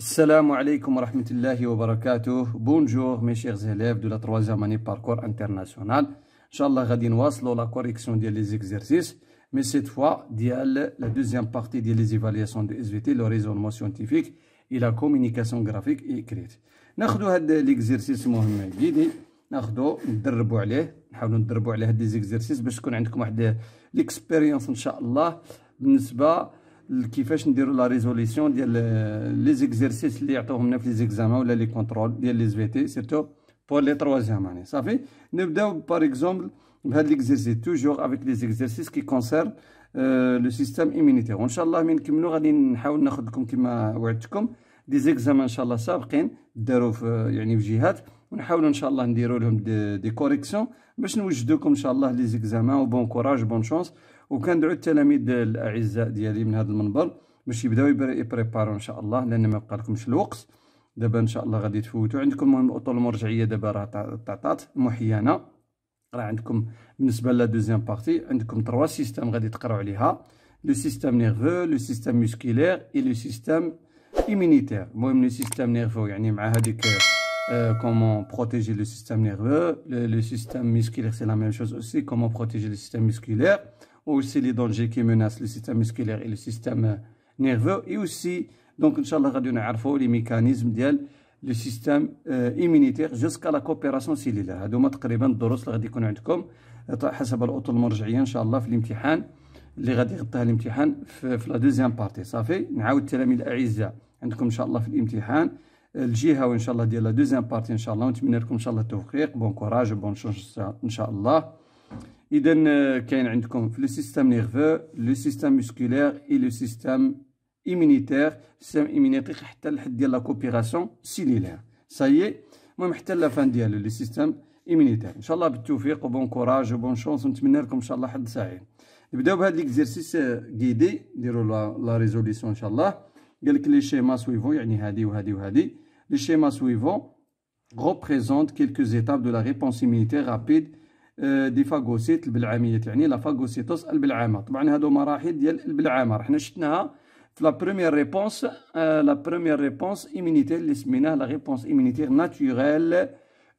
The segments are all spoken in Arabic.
Assalamu alaikum wa rahmatullahi wa barakatuh. Bonjour mes chers élèves de la troisième année parcours international. Inch'Allah, غادي نواصلوا la correction des exercices, mais cette fois, la deuxième partie des évaluations de SVT, le raisonnement scientifique et la communication graphique et écrite. ناخذوا هذا l'exercice مهم جديد، ناخذوا ندربوا عليه، نحاولوا ندربوا على هاد les exercices باش تكون عندكم واحد l'expérience ان شاء الله بالنسبه كيفاش نديروا لا ريزوليسيون ديال لي زيكزيرسيس اللي يعطوهم لنا في لي زيكزامان ولا لي كونترول ديال لي في تي سيرتو بور لي تروازيام اني. صافي نبداو باغ اكزومبل بهاد ليكزيرسيس توجور افيك لي زيكزيرسيس كي كونسيرن لو سيستيم ايمونيتير، وان شاء الله من نكملوا غادي نحاول ناخذ لكم كما وعدتكم دي زيكزامان ان شاء الله سابقين داروا في يعني في جهات، ونحاولوا ان شاء الله نديروا لهم دي كوريكسيون باش نوجدوكم ان شاء الله لي زيكزامان، وبون كوراج بون شونس. وكندعو التلاميذ الاعزاء ديالي من هذا المنبر باش يبداو يبريباروا ان شاء الله، لان ما بقى لكمش الوقت دابا ان شاء الله غادي تفوتوا. عندكم المهم الاطر المرجعيه دابا راه تعطات محيانه، راه عندكم بالنسبه لا دوزيام بارتي عندكم 3 سيستم غادي تقراو عليها، لو سيستم نيرفو، لو سيستم موسكولير اي لو سيستم ايمونيتير. المهم لو سيستم نيرفو يعني مع هذيك comment protéger le système nerveux, le système musculaire c'est la même chose aussi, comment protéger le système musculaire, aussi les dangers qui menacent le système musculaire et le système nerveux, et aussi donc inchallah غادي نعرفوا les mécanismes ديال le système immunitaire jusqu'à la coopération cellulaire. هادوما تقريبا الدروس اللي غادي يكون عندكم حسب الاطر المرجعيه ان شاء الله في الامتحان اللي غادي يغطيها الامتحان في لا دوزيام بارتي. صافي نعاود التلاميذ الاعزاء عندكم ان شاء الله في الامتحان الجهه وان شاء الله ديال لا دوزيام بارتي ان شاء الله، ونتمنى لكم ان شاء الله التوفيق، بون كوراج بون شونس ان شاء الله. اذا كاين عندكم في لو سيستيم نيرفو، لو سيستيم موسكولير اي لو سيستيم ايمونيتير. السيستيم ايمونيتير حتى لحد ديال لا كوبيراسيون سيلولير سايي، المهم حتى لا فان ديالو لو سيستيم ايمونيتير. ان شاء الله بالتوفيق وبون كوراج وبون شونس، ونتمنى لكم ان شاء الله حد سعيد. نبداو بهذا ليكزيرسيس غيدي، نديروا لا ريزوليسيون ان شاء الله. قال لك لي شيما سويفون يعني هذه وهذه وهذه. Le schéma suivant représente quelques étapes de la réponse immunitaire rapide des phagocytes البلعامية، يعني لا فاغوسيتوس البلعامة. طبعا هادو مراحل ديال البلعامة حنا شفناها في لا بروميير ريبونس، لا بروميير ريبونس ايمونيتير اللي سميناها لا ريبونس ايمونيتير ناتوريل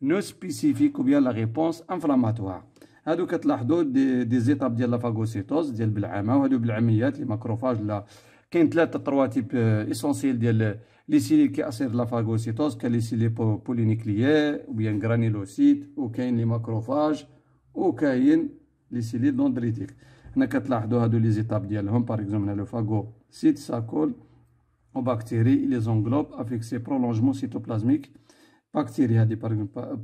نو سبيسيفيك، وبيان لا ريبونس انفلاماتوار. هادو كتلاحظوا دي زيتاب ديال لا فاغوسيتوس ديال البلعامة، وهادو بلعاميات لي ماكروفاج. لا كاين 3 تيب اسونسييل ديال لي سيليل كي اسير لا فاغوسيتوز، كاين لي سيليل بولينيكليير او بيان غرانيلوسيت، وكاين لي ماكروفاج، وكاين لي سيليل دندريتيك. هنا كتلاحظوا هادو لي زيتاب ديالهم، باغ اكزومبل لو فاغوسيت ساكول او بكتيري لي زونغلوب افيك سي برولونجمون سيتوبلازميك. بكتيري هادي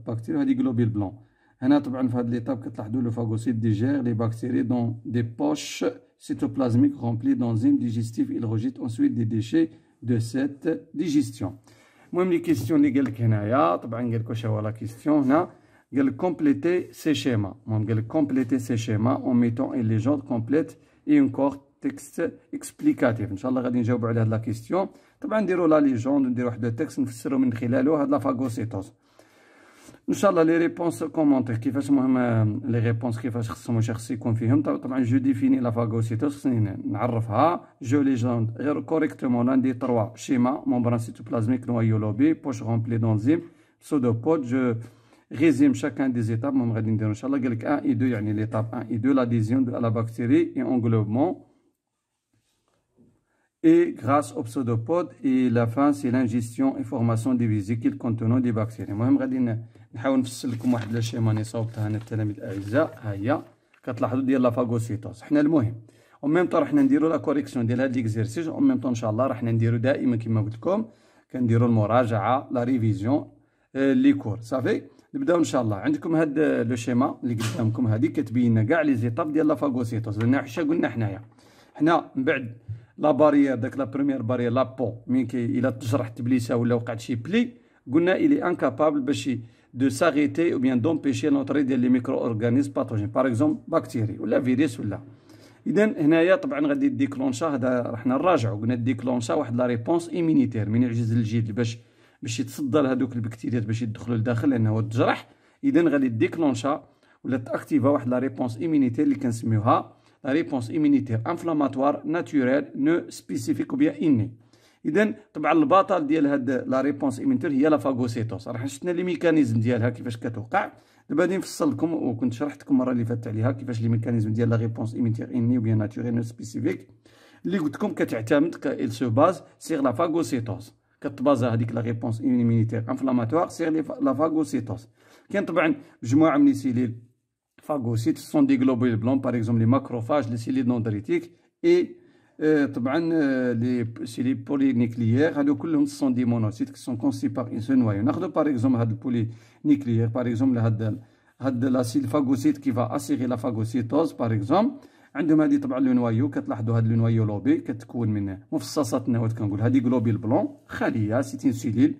بكتيري هادي غلوبيل بلون. هنا طبعا في هاد ليطاب كتلاحظوا لو فاغوسيت ديجير لي بكتيري دون دي بوش cytoplasmique rempli d'enzymes digestifs. Il rejette ensuite des déchets de cette digestion. المهم لي كيستيون اللي قال لك هنايا، طبعا قال لك واش هو لا كيستيون هنا، قال لك كومبليتي سي شيما. المهم قال لك كومبليتي سي شيما اون ميتون ان ليجوند كومبليت اي اون كور تكست اكسبليكاتيف. ان شاء الله غادي نجاوبوا على هاد لا كيستيون. طبعا نديروا لا ليجوند ونديروا واحد التكست نفسروا من خلاله هاد لا فاغوسيتوز ان شاء الله. لي ريبونس كومونتير كيفاش المهم لي ريبونس كيفاش خص يكون فيهم. طبعا جو ديفيني لا فاغوسيتوس، خصني نعرفها. جو ليجوند غير كوريكتومون لاندي 3 شيما ممبران سيتوبلازميك نويو لوبي بوش رومبلي دونزيم سودوبود. جو ريزيم شاكان دي زيتاب، المهم غادي نديرو ان شاء الله. قال لك 1 et 2 يعني ليطاب 1 et 2 l'adhésion de la bactérie et englobement et grâce au pseudopode, et la fin c'est l'ingestion et formation des vésicules contenant des bactéries. المهم غادي نحاول نفسر لكم واحد الشيما اللي صوبتها انا التلاميذ الاعزاء. ها هي كتلاحظوا ديال لا فاغوسيتوس. حنا المهم او ميم طون راح نديروا لا كوريكسيون ديال هاد ليكزيرسيس، او ميم طون ان شاء الله راح نديروا دائما كما قلت لكم كنديروا المراجعه لا ريفيزيون لي كور. صافي نبداو ان شاء الله. عندكم هاد لو شيما اللي قدامكم هذه كتبين لنا كاع لي زيتاب ديال لا فاغوسيتوس. لان حنا قلنا حنايا حنا من بعد لا باريير داك لا بروميير باريير لا بو مين الا تجرحت بليسا ولا وقعت شي بلي، قلنا الي انكابابل باش de s'arrêter ou bien d'empêcher l'entrée des micro-organismes pathogènes, par exemple بكتيري ولا فيروس ولا. اذا هنايا طبعا غادي ديكلونشا، هذا راحنا نراجعوا قلنا ديكلونشا واحد لا ريبونس ايمونيتير من يعجز الجلد باش يتصدى لهذوك البكتيريات باش يدخلوا لداخل لانه تجرح. اذا غادي ديكلونشا ولا تاكتيفا واحد لا ريبونس ايمونيتير اللي كنسميوها لا ريبونس ايمونيتير انفلاماتوار ناتوريل نو سبيسيفيك ou bien innée. اذا طبعا البطل ديال هاد لا ريبونس ايميتور هي لا فاغوسيتوز. راح شفنا لي ميكانيزم ديالها كيفاش كتوقع. دابا غادي نفصل لكم، وكنت شرحت لكم المره اللي فاتت عليها كيفاش لي ميكانيزم ديال لا ريبونس ايميتور اني وبيان ناتوريل نو سبيسيفيك، اللي قلت لكم كتعتمد il se base sur la phagocytose. كتبازا هذيك لا ريبونس ايمينيتير انفلاماتوار سيغ لا فاغوسيتوز. كاين طبعا مجموعه من لي سيليل فاغوسيت سون دي غلوبول بلون باغ اكزومبل لي ماكروفاج لي سيليل دندريتيك اي طبعا لي سيليل بولينيكليير. هادو كلهم سون دي مونوسيت كي سون كونستي باغ ان سول نوايو. ناخذ باغ اكزومبل هاد البولينيكليير باغ اكزومبل هاد لا سيل فاغوسيت كي فا اسيغي لا فاغوسيتوز باغ اكزومبل. عندهم هذه طبعا لو نوايو، كتلاحظوا هذا لو نوايو لوبي كتكون من مفصصات النواه. كنقول هذه غلوبيل بلون خليه سيتين سيليل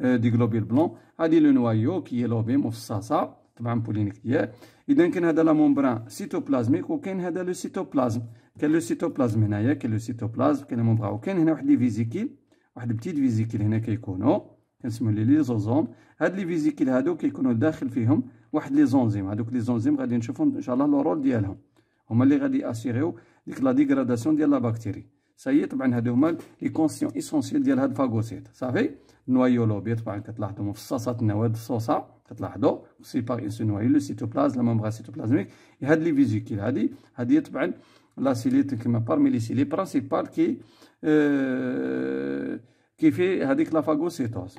دي غلوبيل بلون. هذه لو نوايو كي لوبي مفصصه طبعا بولينيكليير. اذا كاين هذا لا مومبران سيتوبلازميك وكاين هذا لو سيتوبلازم. كاين لو سيتوبلازم هنايا، كاين لو سيتوبلازم، كاين المومبران، وكاين هنا واحد لي فيزيكيل، واحد بتيت فيزيكيل هنا كيكونوا كنسميو لي ليزوزوم. هاد لي فيزيكيل هادو كيكونوا داخل فيهم واحد لي زونزيم. هادوك لي زونزيم غادي نشوفهم ان شاء الله لو رول ديالهم، هما اللي غادي اسيغيو ديك لا ديغراداسيون ديال لا بكتيري. سايي طبعا هادو هما لي كونسيون اسونسيال ديال هاد الفاغوسيت. صافي نوايو لوبي طبعا كتلاحظوا مفصصات النواه الصوصه كتلاحظوا سي باغ ان سو نوايو لو سيتوبلازم لا ممبران سيتوبلازميك. هاد لي فيزيكيل هادي طبعا لا سيليت كيما بارمي لي سيلي برانسيبال كي في هذيك لا فاغوسيتوز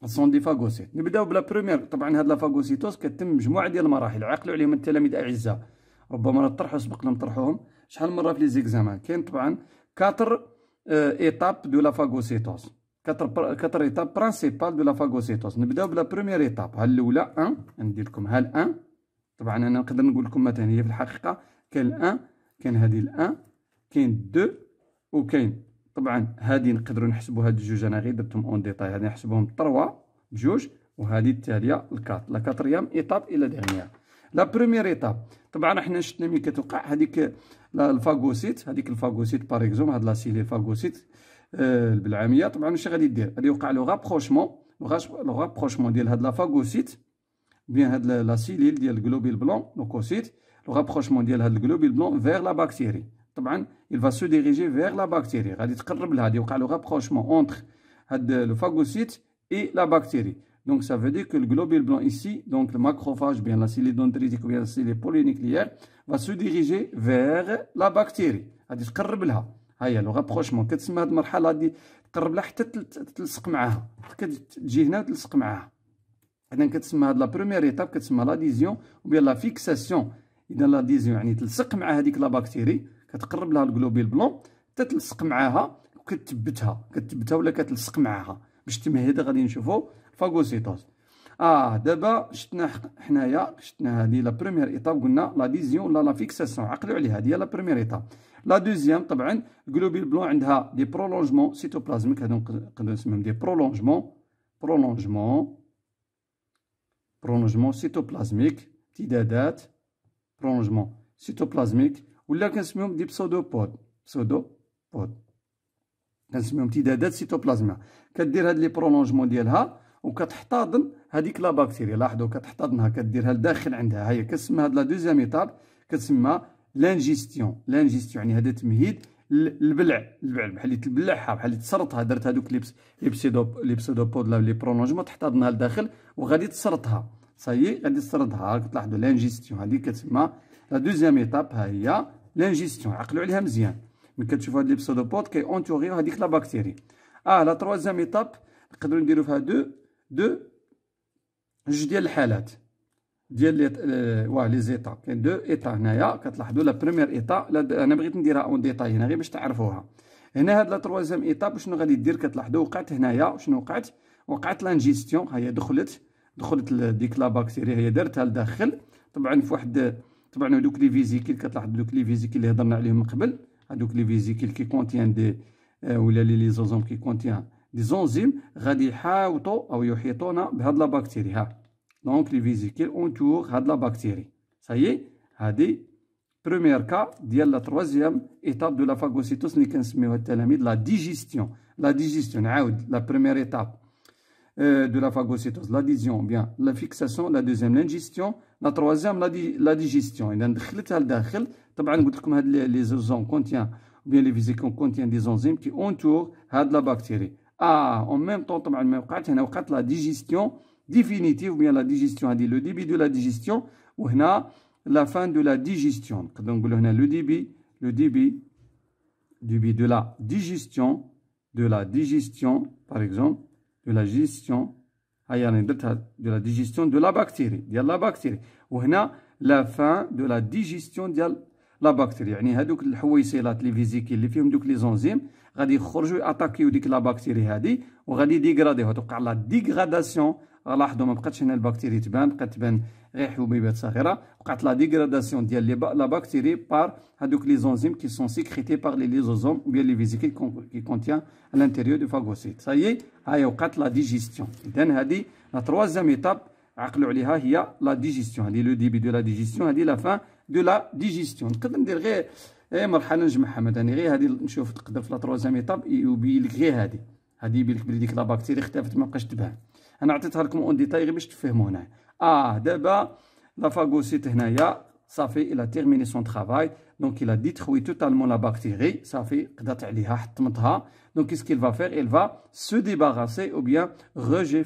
سون دي فاغوسيت. نبداو بلا بروميير. طبعا هاد لا فاغوسيتوز كتم مجموعه ديال المراحل، عقلوا عليهم التلاميذ الاعزاء، ربما نطرحوا سبقنا نطرحوهم شحال من مره في لي زيكزامان. كاين طبعا 4 ايتاب دو لا فاغوسيتوز، 4 ايتاب برانسيبال دو لا فاغوسيتوز. نبداو بلا بروميير ايتاب. ها الاولى 1 ندير لكم ها ال1. طبعا انا نقدر نقول لكم مثلا هي في الحقيقه كاين ال1، كاين هذه ال1، كاين 2، وكاين طبعا هذه نقدروا نحسبوا هاد الجوج. انا غير درتهم اون ديتاي، هذه نحسبوهم 3 بجوج، وهذه التاليه الكات لا كاتريام ايتاب الى ديرنيير. لا بروميير ايتاب طبعا حنا شفنا ملي كتوقع هذيك الفاغوسيت، هذيك الفاغوسيت باغ اكزومبل هاد لا سيلي فاغوسيت بالعاميه. طبعا واش غادي دير؟ غادي يوقع لو رابروشمون ديال هاد لا فاغوسيت بيان هاد لا سيليل ديال الجلوبيل بلون لوكوسيت، لو رابروشمون ديال هاد الجلوبيل بلون فيغ لا بكتيري. طبعا il va se diriger vers la bactérie. غادي تقرب لها، غادي يوقع لو رابروشمون اونتر هاد لو فاغوسيت اي لا بكتيري. Donc ça veut dire que le globule blanc ici, donc le macrophage, bien la cellule dendritique ou bien la cellule polynucléaire, va se diriger vers la bactérie. غادي تقرب لها. ها هي لو رابروشمون. كتسمى هاد المرحله غادي تقرب لها حتى تلصق معاها، كتجي هنا وتلصق معاها. اذا كتسمى هاد لا بروميير ايتاب كتسمى لاديزيون او بيان لا فيكساسيون. اذا لاديزيون يعني تلصق مع هذيك لا بكتيري، كتقرب لها الجلوبيل بلون حتى تلصق معاها وكتثبتها ولا كتلصق معاها باش تمهد. غادي نشوفوا فاغوسيتوز. دابا شفنا حنايا هذه لا بروميير ايتاب، قلنا لاديزيون لا فيكساسيون. عقلوا عليها، هذه هي لا بروميير ايتاب. لا دوزيام طبعا الجلوبيل بلون عندها دي برولونجمون سيتوبلازميك، هادو نقدروا نسميهم دي برولونجمون سيتوبلازميك، امتدادات برولونجمون سيتوبلازميك، ولا كنسميهم دي بسودوبود كنسميهم امتدادات سيتوبلازمية. كدير هاد لي برولونجمون ديالها وكتحتضن هذيك لا بكتيريا. لاحظوا كتحتضنها كديرها لداخل عندها. هي كتسمى هاد لا دوزيام ايتاب كتسمى لانجيستيون يعني هذا تمهيد البلع بحال اللي تبلعها، بحال اللي تسرطها. درت هذوك لي بسودوبود لا لي برولونجمون تحتضنها لداخل وغادي تسرطها. صايي غادي تسرطها. كتلاحظوا لانجيستيون هذه كتسمى لا دوزيام ايتاب. ها هي لانجيستيون، عقلوا عليها مزيان. ملي كتشوفوا هاد لي بسودوبود كي اونتوريو هذيك لا بكتيري. لا تروازيام ايتاب نقدروا نديرو فيها جوج ديال الحالات ديال لي زيتا. كاين 2 ايتا هنايا كتلاحظوا. لا بروميير ايتا انا بغيت نديرها اون ديتاي هنا غير باش تعرفوها. هنا هاد لا تروازيام ايتاب شنو غادي دير؟ كتلاحظوا وقعت هنايا شنو وقعت لانجيستيون. ها هي دخلت ديك لا بكتيريا، هي دارتها لداخل. طبعا في واحد طبعا هذوك لي فيزيكيل كتلاحظوا دوك لي فيزيكيل اللي هضرنا عليهم من قبل، هذوك لي فيزيكيل كي كونتيان دي ولا لي ليزوزوم كي كونتيان دي زونزيم غادي يحاوطوا او يحيطونا بهاد لا بكتيري. ها دونك لي فيزيكيل اونتور هاد لا بكتيري. صايي هادي بروميير كا ديال لا تروازيام ايتاب دو لا فاغوسيتوس اللي كنسميوها التلاميذ لا ديجيستيون. نعاود لا بروميير ايتاب de la phagocytose, l'adhésion, bien la fixation, la deuxième l'ingestion, la troisième la digestion. إذا دخلتها لداخل. طبعا قلت لكم هاد لي زوزون كونتيان ou bien les vésicles contiennent des enzymes qui entourent la bactérie. En même temps طبعا ما وقعت هنا وقعت la digestion définitive ou bien la digestion هذه le début de la digestion وهنا la fin de la digestion. نقدروا نقولوا هنا le début de la digestion par exemple de la digestion de la digestion de la bactérie ديال la bactérie وهنا la fin de la digestion ديال لا بكتيريا. يعني هذوك الحويصلات لي فيزيكي اللي فيهم دوك لي زونزيم غادي يخرجوا ياتاكيو ديك لا بكتيري هذه وغادي ديغراديوها توقع لا ديغراداسيون. لاحظوا ما بقاتش هنا البكتيري تبان بقات تبان غير حبيبات صغيره وقعت لا ديغراداسيون ديال لا بكتيري بار هذوك لي زونزيم كي سون سيكريتي بار لي ليزوزوم ou bien les vésicules qui contient à l'intérieur du phagocyte. ça y est هاي وقعت لا ديجيستيون. اذا هذه لا تروازيام ايتاب عقلوا عليها هي لا ديجيستيون. هذه لو ديبي دو لا ديجيستيون هذه لا فان دو لا ديجيستيون. نقدر ندير غير مرحله نجمعها مثلا غير هذه نشوف تقدر في لا تروازيام ايتاب يبين لك غير هذه يبين لك بلي ديك لا بكتيري اختفت ما بقاش تبان. انا عطيتها لكم اون ديتاي غير باش تفهموا هنا. دابا لا فاغوسيت هنايا صافي الى تيرميني سون ترافاي دونك الى ديتروي توتالمون لا بكتيري صافي قضات عليها حطمتها. Donc, qu'est-ce qu'il va faire? Elle va se débarrasser ou bien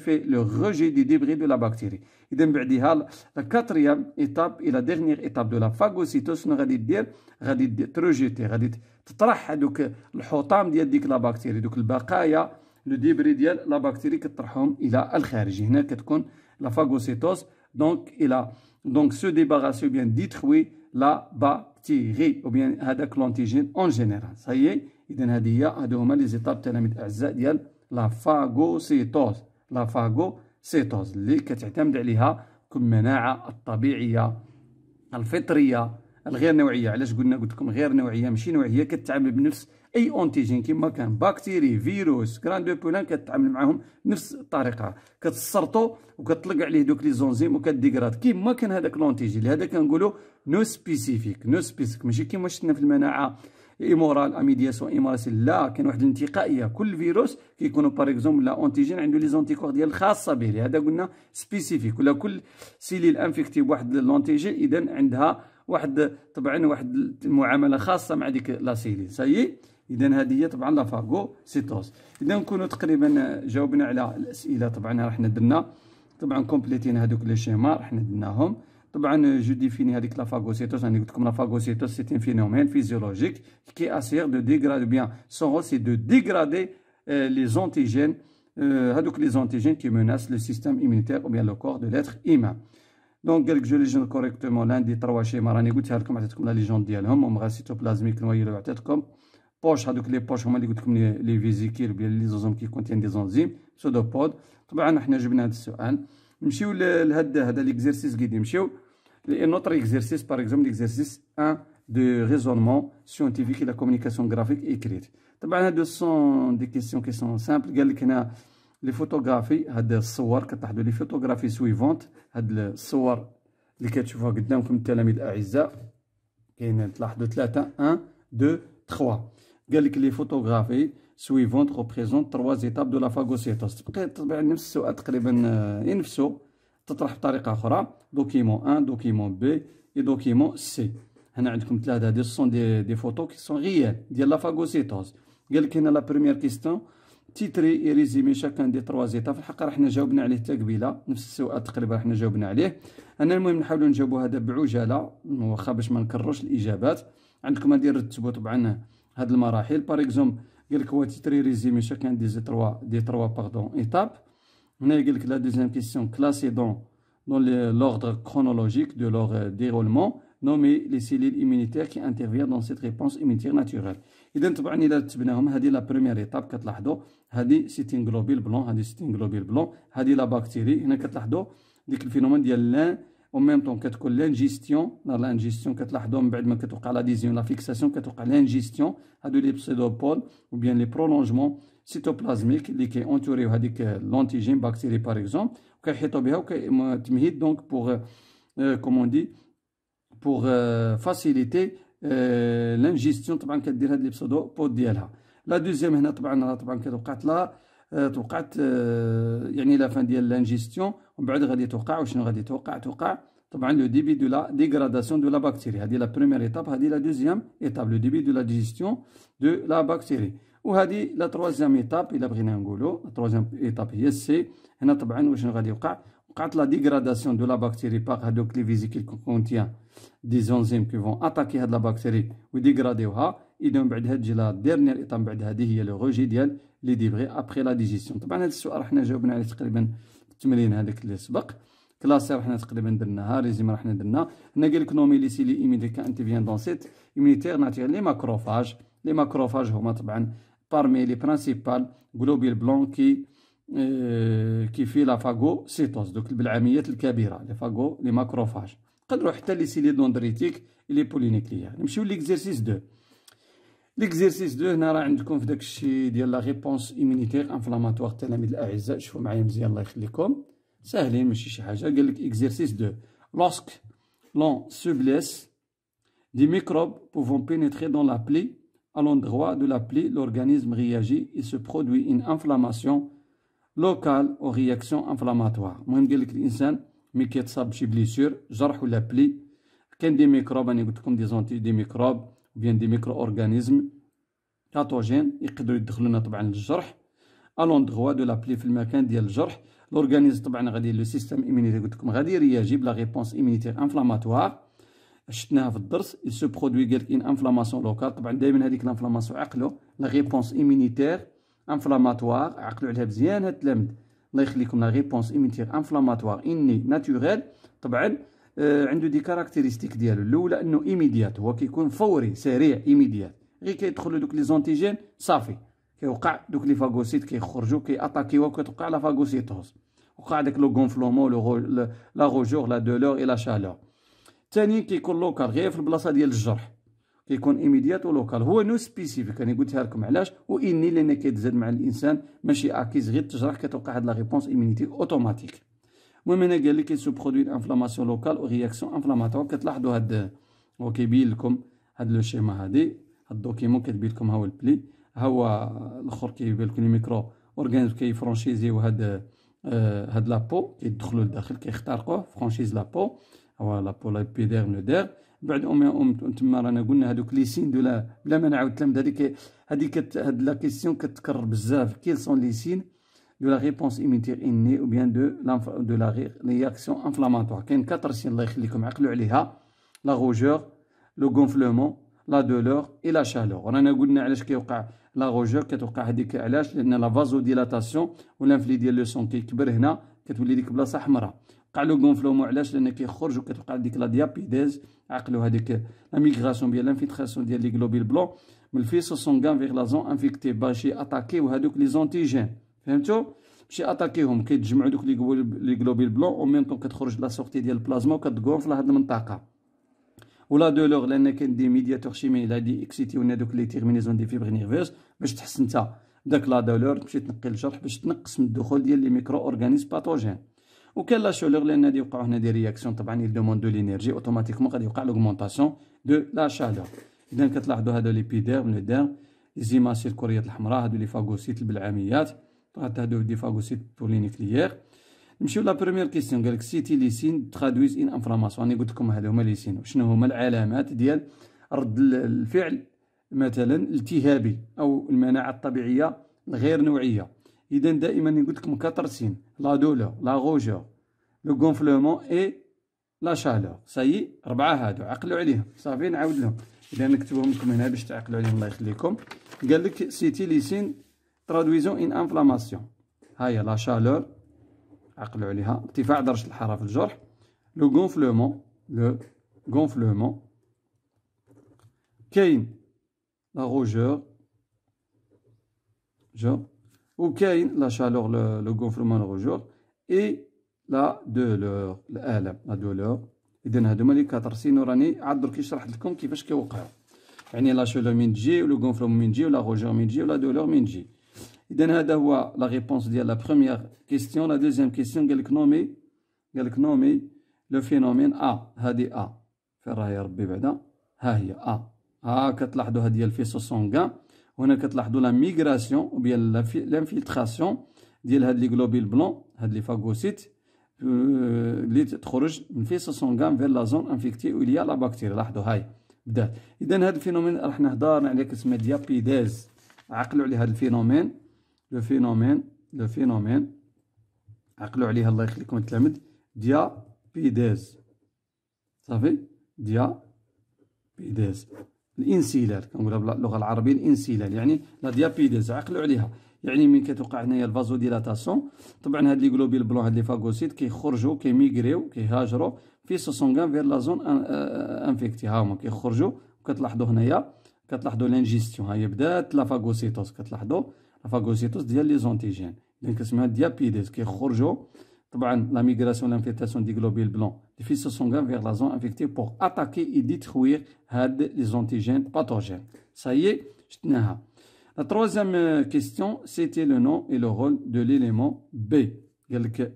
fait le rejet des débris de la bactérie. Et donc, la quatrième étape et la dernière étape de la phagocytose, غادي تروجيتي غادي تطرح هذوك الحطام ديال ديك لا بكتيري دوك البقايا لو ديبري ديال لا بكتيري كتطرحهم الى الخارج. هنا كتكون لا phagocytose donc se débarrasser ou bien détruire la bactérie ou bien هذاك l'antigène en général. ça y est. إذا هادو هما لي زيتاب تلاميذ الأعزاء ديال لا فاغوسيتوز. لا فاغوسيتوز اللي كتعتمد عليها المناعة الطبيعية الفطرية الغير نوعية. علاش قلت لكم غير نوعية ماشي نوعية؟ كتعامل بنفس أي أونتيجين كما كان بكتيري فيروس كران دو بولان كتعامل معاهم بنفس الطريقة. كتسرطو وكتطلق عليه دوك لي زونزيم وكديغراد كيما كان هذاك لونتيجين. لهذا كنقولوا نو سبيسيفيك ماشي كيما شفنا في المناعة ايمورال اميدياسيون ايمورال. لا كاين واحد الانتقائيه. كل فيروس كيكونوا باغ اكزومبل لا اونتيجين عنده لي زونتيكور ديال الخاصه به. لهذا قلنا سبيسيفيك. ولا كل سيليل انفيكتي بواحد لونتيجين اذا عندها طبعا واحد المعامله خاصه مع ديك لا سيليل. سايي اذا هذه هي طبعا لا فاغوسيتوز. اذا نكونوا تقريبا جاوبنا على الاسئله. طبعا راح درنا طبعا كومبليتينا هذوك لي شيما راح درناهم. طبعا جو ديفيني هذيك لا فاغوسيتوز. انا قلت لكم لا فاغوسيتوز سي ان فينومين فيزيولوجيك كي اسير دو ديغرادي بيان سون رول سي دو ديغرادي لي زونتيجين هذوك لي زونتيجين كي مناس لو سيستيم ايمونيتير او بيان لو كور دو ليتر ايمان. دونك قالك جو ليجون كوريكتومون لاندي 3 شيما راني قلتها لكم عطيتكم لا ليجون ديالهم. هما سيتوبلازميك نويلو عطيتكم بوش. هذوك لي بوش هما اللي قلت لكم لي فيزيكيل بيان لي زوزوم كي كونتين دي زونزيم سودوبود. طبعا حنا جبنا هذا السؤال. نمشيو لهذا ليكزيرسيس كي نمشيو Et notre exercice, par exemple, l'exercice 1 de raisonnement scientifique et la communication graphique écrite. Ce sont des questions qui sont simples. قال لك هنا les photographies هاد الصور كتلاحظوا les photographies suivantes. هاد الصور اللي كتشوفوها قدامكم التلاميذ الأعزاء كاين تلاحظوا 3 1 2 3. قال لك les photographies suivantes représentent 3 étapes de la phagocytose. طبعا نفس السؤال تقريبا نفسه تطرح بطريقه اخرى. دوكيمون 1 دوكيمون بي اي دوكيمون سي. هنا عندكم ثلاثه هادي سون دي فوتو كي سون ريال ديال لا فاغوسيتوز. قال لك هنا لا بروميير كيستيون تيتري اي ريزيمي شاكان دي 3 زيتا. في الحقيقه حنا جاوبنا عليه حتى قبيله نفس السؤال تقريبا حنا جاوبنا عليه. انا المهم نحاولوا نجاوبوا هذا بعجاله واخا باش ما نكرروش الاجابات. عندكم غادي نرتبوا طبعا هاد المراحل. باغ اكزومبل قال لك هو تيتري ريزيمي شاكان دي 3 باردون ايتاب. هنا قال لك لا دوزيام كيستيون كلاسي dans l'ordre chronologique de leur déroulement, nommer les cellules immunitaires qui interviennent dans cette réponse immunitaire naturelle. إذا طبعا إلا رتبناهم هذه لا بروميير إيتاب كتلاحظوا هذه سيتين غلوبيل بلون هذه سيتين غلوبيل بلون هذه لا بكتيري. هنا كتلاحظوا ديك الفينومين ديال لان او ميم طون كتكون لانجيستيون. لانجيستيون كتلاحظوا من بعد ما كتوقع لا ديزيون لا فيكساسيون كتوقع لانجيستيون هادو لي بسيدوبود او بيان لي برولونجمون سيتوبلازميك اللي كيونتوريو هذيك لونتيجين بكتيري باغ اكزومبل وكيحيطوا بها وكتمهيد دونك بوغ كومون دي بوغ فاسيليتي لانجيستيون. طبعا كدير هاد لي بسيدوبود ديالها. لا دوزيام هنا طبعا توقعت يعني لا فان ديال لانجيستيون ومن بعد غادي توقع. وشنو غادي توقع طبعا لو ديبي دو لا ديغراداسيون دو لا بكتيري. هذه لا بروميير ايتاب، هذه لا دوزيام ايتاب لو ديبي دو لا ديجيستيون دو لا بكتيري. وهذه لا تروازيام ايتاب الا بغينا نقولوا لا تروازيام ايتاب هي السي. هنا طبعا واش غادي يوقع؟ وقعت لا ديغراداسيون دو لا بكتيري باغ هادوك لي فيزيكول كونتيان دي زونزيم كي فون اتاكي هاد لا بكتيري ويديغراديوها. اذا من بعدها تجي لا ديرنيير ايتاب، من بعد هذه هي لو روجي ديال لي ديبغي ابخي لا ديجيستيون. طبعا هذا السؤال حنا جاوبنا عليه تقريبا التمرين هذاك اللي سبق. كلاسير حنا تقريبا درناها، ريزيم راه حنا درنا. هنا قال لك نومي لي سيلي ايميدي كانتيفيان دون سيت ايمينيتير ناتير لي ماكروفاج. لي ماكروفاج هما طبعا بارمي لي برانسيبال غلوبيل بلون كي في لا فاغوسيتوز، دوك البلعاميات الكبيره لي فاغو لي ماكروفاج. نقدروا حتى لي سيلي دوندريتيك لي بولينيكليير. نمشيو ليكزيرسيس 2. ليكزيرسيس 2 هنا راه عندكم في داك الشيء ديال لا ريبونس ايمينيتير انفلاماتوار. التلاميذ الاعزاء شوفوا معايا مزيان الله يخليكم، ساهلين ماشي شي حاجه. قال لك اكزيرسيس 2 lorsque l'on se blesse des microbes pouvant pénétrer dans la plaie à l'endroit de la plaie l'organisme réagit et se produit une inflammation locale aux réactions inflammatoires. المهم قال لك الانسان ملي كيتصاب بشي بليسير جرح ولا بلي كان دي ميكروب، انا قلت لكم دي زونتي دي ميكروب بيان دي ميكرو اورغانيزم باثوجين يقدروا يدخلوا لنا طبعا للجرح الوندغوا دو لا بلي في المكان ديال الجرح. لورغانيزم طبعا غادي لو سيستيم ايمينيتير قلت لكم غادي رياجي بلا ريبونس ايمينيتير انفلاماتوار. شفناها في الدرس il se produit قال لك ان انفلاماسيون لوكال. طبعا دائما هذيك الانفلاماسيون عقلوا لا ريبونس ايمينيتير انفلاماتوار، عقلوا عليها مزيان هاد التلاميذ الله يخليكم. لا ريبونس ايمينيتير انفلاماتوار اني ناتوريل طبعا عنده دي كاركتيرستيك ديالو. الاولى انه ايميديات، هو كيكون فوري سريع ايميديات، غير كيدخلوا دوك لي زونتيجين صافي كيوقع دوك لي فاغوسيت كيخرجوا كياتاكيو كتوقع لا فاغوسيتوز، وقع داك لو غونفلومون لا روجور لا دولور اي لا شالور. ثاني كيكون لوكال غير في البلاصه ديال الجرح، كيكون ايميديات ولوكال. هو نو سبيسيفيك انا قلتها لكم علاش واني لان كيتزاد مع الانسان ماشي اكيز غير تجرح كتوقع هاد لا ريبونس ايمينيتيك اوتوماتيك. المهم هنا قال لك سو برودوي انفلاماسيون لوكال او رياكسيون انفلاماتوار. كتلاحظوا هاد هو كيبين لكم هاد لو شيما هادي هاد الدوكيمون كتبين لكم ها هو البلي، ها هو الاخر كيبين لكم لي ميكرو اورغانيزم كيفرونشيزيو هاد لابو كيدخلوا لداخل كيخترقوه فرونشيز لابو، هو لابو لابيديرم لو دير. بعد تما رانا قلنا هادوك لي سين دو لا بلا ما نعاود الكلام هذيك هاد لا كيسيون كتكرر بزاف. كيل سون لي سين de la réponse immunitaire innée ou bien de la réaction inflammatoire. كاين 4 سين الله يخليكم عقلوا عليها: لا روجور، لو غونفلومون، لا دولور اي لا شالور. رانا قلنا علاش كيوقع لا روجور كتوقع هذيك علاش لان لا فازو ديلاتاسيون والانفلي ديال لو سون كيكبر هنا كتولي ديك بلاصه حمراء. وقع لو غونفلومون علاش لان كيخرج وكتوقع ديك لا ديابيديز. عقلوا هذيك لا ميغراسيون ديال لانفيلتراسيون ديال لي غلوبيل بلون من الفيسو سونغان فيغ لا زون انفيكتي باش اتاكيو هذوك لي زونتيجين. فهمتوا؟ ماشي اتاكيهم كيتجمعوا دوك لي غلوبيل بلون او ميم طون كتخرج لا سورتي ديال البلازما وكتغونفل هاد المنطقه. ولا دولور لان كاين دي ميدياتور شيمي لا دي اكسيتيونا دوك لي تيرمينيزون دي فيبر نيرفوز باش تحس انت داك لا دولور تمشي تنقي الجرح باش تنقص من الدخول ديال لي ميكرو اورغانيزم باثوجين. وكاين لا شولور لان غادي يوقعوا هنا دي رياكسيون طبعا يدوموند دو لينيرجي اوتوماتيكمون غادي يوقع لوغمونطاسيون دو لا شالور. اذا كتلاحظوا هادو لي بيديرم لو ديرم لي زيماسيل الكريات الحمراء هادو لي فاغوسيت البلعاميات هادو دي فاغوسيت بولينيكليير. نمشيو لا بروميير كيسيون قالك سيتي لي سين ترادويز ان انفلاماسيون. راني قلت لكم هادو هما لي سين وشنو هما العلامات ديال رد الفعل مثلا الالتهابي او المناعه الطبيعيه الغير نوعيه. اذا دائما قلت لكم 4 سين: لا دولور، لا روجور، لو غونفلومون اي لا شالور. سايي 4 هادو عقلوا عليهم صافي. نعاود لهم اذا نكتبهم لكم هنا باش تعقلوا عليهم الله يخليكم. قال لك سيتي لي سين traduisons une inflammation. هاهي لا شالور عقلوا عليها، ارتفاع درجة الحرارة في الجرح. لو غونفلومون، كاين لا روجور وكاين لا شالور لو غونفلومون لا روجور اي لا دولور الالم لا دولور. اذا هادو هما لي 4 سين وراني عاد درك شرحت لكم كيفاش كيوقعوا. يعني لا شالور من تجي ولو غونفلومون من تجي ولا روجور من تجي ولا دولور من تجي. إذا هذا هو لا ريبونس ديال لا بروميير كيستيون. لا دوزيام كيستيون قال لك نومي لو فينومين هذه فين راهي ربي بعدا ها هي كتلاحظوا هذه هي الفيسو سونغان. وهنا كتلاحظوا لا ميغراسيون او بيان لانفيلتراسيون ديال هاد لي غلوبيل بلون هاد لي فاغوسيت اللي تخرج من فيس سونغان فير لا زون انفيكتي و ليا لا باكتيريا. لاحظوا هاي بدات. اذا هذا الفينومين راح نهضر عليه كتسمى ديابيداز. عقلوا على هذا الفينومين، لو فينومين عقلوا عليها الله يخليكم التلاميذ، ديابيداز. صافي، ديابيداز الانسلال، كنقولها باللغه العربيه الانسلال، يعني لا ديابيداز. عقلوا عليها يعني ملي كتوقع هنايا الفازو ديلاتاسيون، طبعا هاد لي غلوبيل بلون، هاد لي فاغوسيت كيخرجوا كيميغريو كيهاجروا في سونغان فير لا زون انفيكتي. ها هما كيخرجوا، وكتلاحظوا هنايا كتلاحظوا لانجيستيون. ها هي بدات لا فاغوسيتوز، كتلاحظوا لا فاغوسيتوز ديال لي زونتيجين، اذا كتسمى ديابيداز. كيخرجوا طبعا لا ميغراسيون لانفيلتراسيون دي غلوبيل بلون دي في سونغان فير لا زون انفيكتي بور اتاكي اي ديتروير هاد لي زونتيجين باثوجين. سايي شفناها. La troisième question, c'était le nom et le rôle de l'élément B. قال لك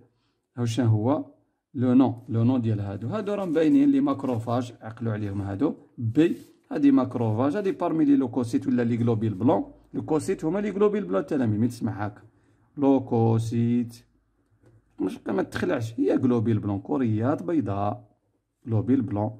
واش هو لو نون ديال هادو راهم باينين لي ماكروفاج. عقلوا عليهم هادو بي، هادي ماكروفاج، هادي بارمي لي لوكوسيت ولا لي غلوبيل بلون. لوكوسيت هما لي غلوبيل بلون التلاميذ، ملي تسمع هاكا لوكوسيت مش ما تخلعش، هي غلوبيل بلون، كوريات بيضاء غلوبيل بلون.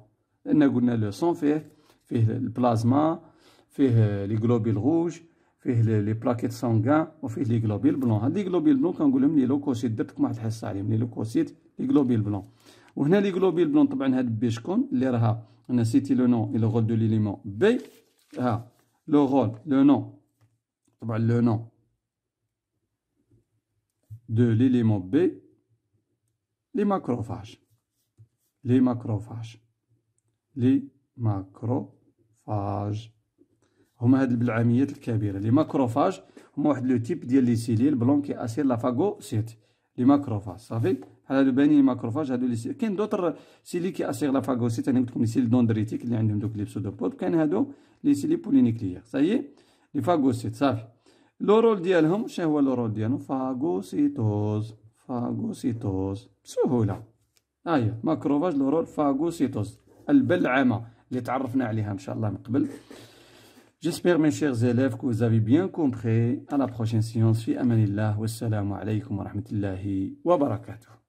لان قلنا لو سون فيه البلازما، فيه لي غلوبيل روج، فيه لي بلاكيت سانغان، وفيه لي غلوبيل بلون. هاد لي غلوبيل بلون كنقولهم لي لوكوسيت، درت لكم واحد الحصه عليهم لي لوكوسيت لي غلوبيل بلون. وهنا لي غلوبيل بلون طبعا هاد بي شكون اللي راها، انا سيتي لو نون اي لو رول دو ليليمون بي. ها لو رول لو نون، طبعا لو نون دو ليليمون بي لي ماكروفاج، لي ماكروفاج، لي ماكروفاج هما هاد البلعاميات الكبيره. لي ماكروفاج هما واحد لو تيب ديال لي سيليل بلون كي اسير لا فاغوسيت. لي ماكروفاج صافي، بحال هادو باينين ماكروفاج. هادو لي كاين دوطر سيلي كي اسير لا فاغوسيت. انا قلت لكم لي سيلي دوندريتيك اللي عندهم دوك لي بسودوبود، كاين هادو لي سيلي بولينيكليير. صايي لي فاغوسيت صافي. لو رول ديالهم شنو هو لو رول ديالهم؟ فاغوسيتوز، فاغوسيتوز بسهوله. هي ماكروفاج لو رول فاغوسيتوز، البلعمه اللي تعرفنا عليها ان شاء الله من قبل. J'espère mes chers élèves que vous avez bien compris. À la prochaine séance. في أمان الله والسلام عليكم ورحمة الله وبركاته.